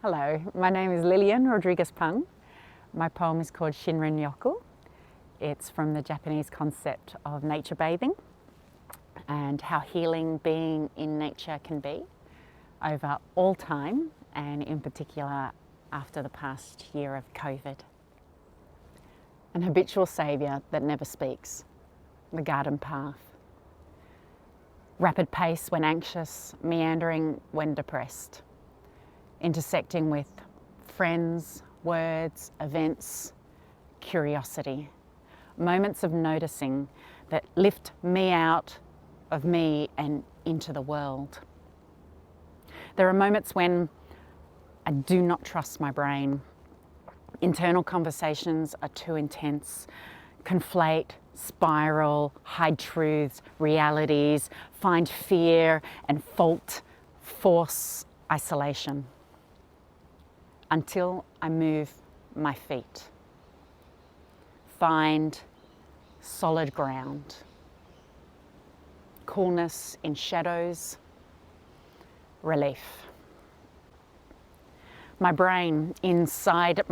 Hello, my name is Lillian Rodrigues-Pang. My poem is called Shinrin-yoku. It's from the Japanese concept of nature bathing and how healing being in nature can be over all time, and in particular after the past year of COVID. An habitual saviour that never speaks, the garden path. Rapid pace when anxious, meandering when depressed. Intersecting with friends, words, events, curiosity. Moments of noticing that lift me out of me and into the world. There are moments when I do not trust my brain. Internal conversations are too intense, conflate, spiral, hide truths, realities, find fear and fault, force isolation. Until I move my feet. Find solid ground. Coolness in shadows. Relief. My brain, inside,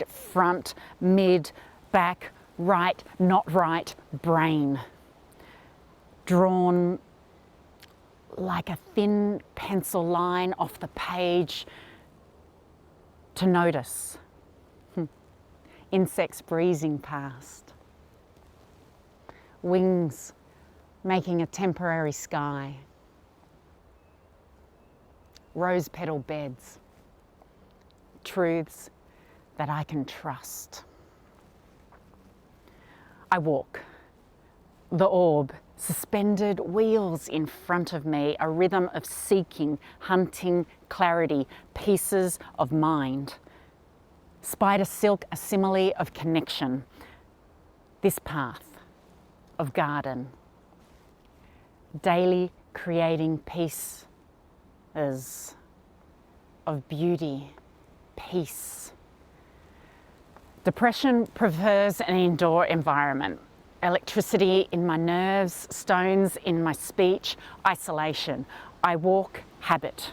front, mid, back, right, not right, brain. Drawn like a thin pencil line off the page to notice. Insects breezing past. Wings making a temporary sky. Rose petal beds. Truths that I can trust. I walk. The orb, suspended wheels in front of me, a rhythm of seeking, hunting, clarity, pieces of mind. Spider silk, a simile of connection. This path of garden. Daily creating pieces of beauty, peace. Depression prefers an indoor environment. Electricity in my nerves, stones in my speech, isolation. I walk, habit.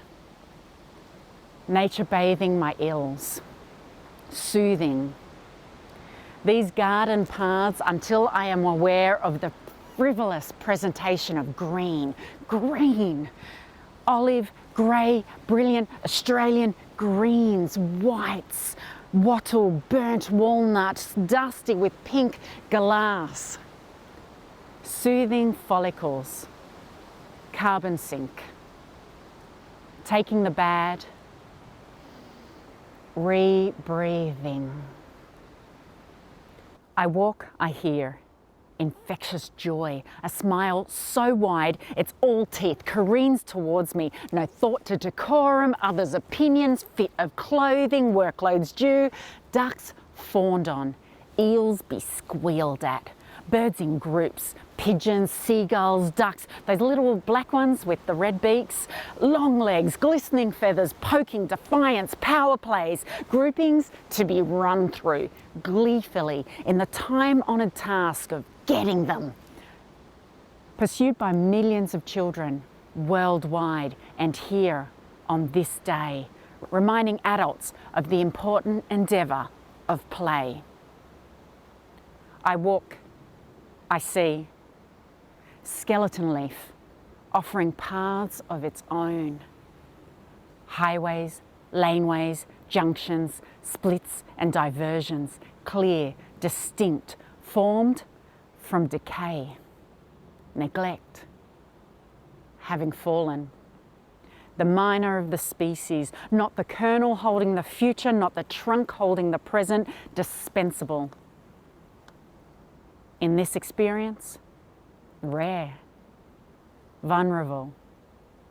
Nature bathing my ills. Soothing. These garden paths until I am aware of the frivolous presentation of green. Green. Olive, grey, brilliant Australian greens, whites, wattle, burnt walnuts, dusty with pink glass. Soothing follicles, carbon sink. Taking the bad, rebreathing. I walk, I hear. Infectious joy, a smile so wide it's all teeth, careens towards me, no thought to decorum, others' opinions, fit of clothing, workloads due, ducks fawned on, eels be squealed at, birds in groups, pigeons, seagulls, ducks, those little black ones with the red beaks, long legs, glistening feathers, poking, defiance, power plays, groupings to be run through, gleefully in the time-honoured task of getting them. Pursued by millions of children worldwide and here on this day, reminding adults of the important endeavour of play. I walk, I see. Skeleton leaf offering paths of its own. Highways, laneways, junctions, splits and diversions, clear, distinct, formed from decay, neglect, having fallen. The minor of the species, not the kernel holding the future, not the trunk holding the present, dispensable. In this experience, rare, vulnerable,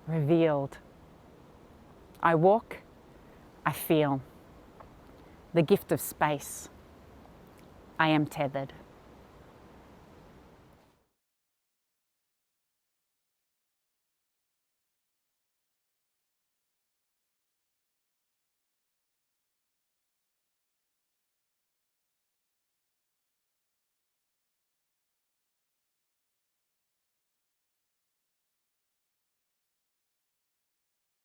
revealed. I walk, I feel. The gift of space. I am tethered.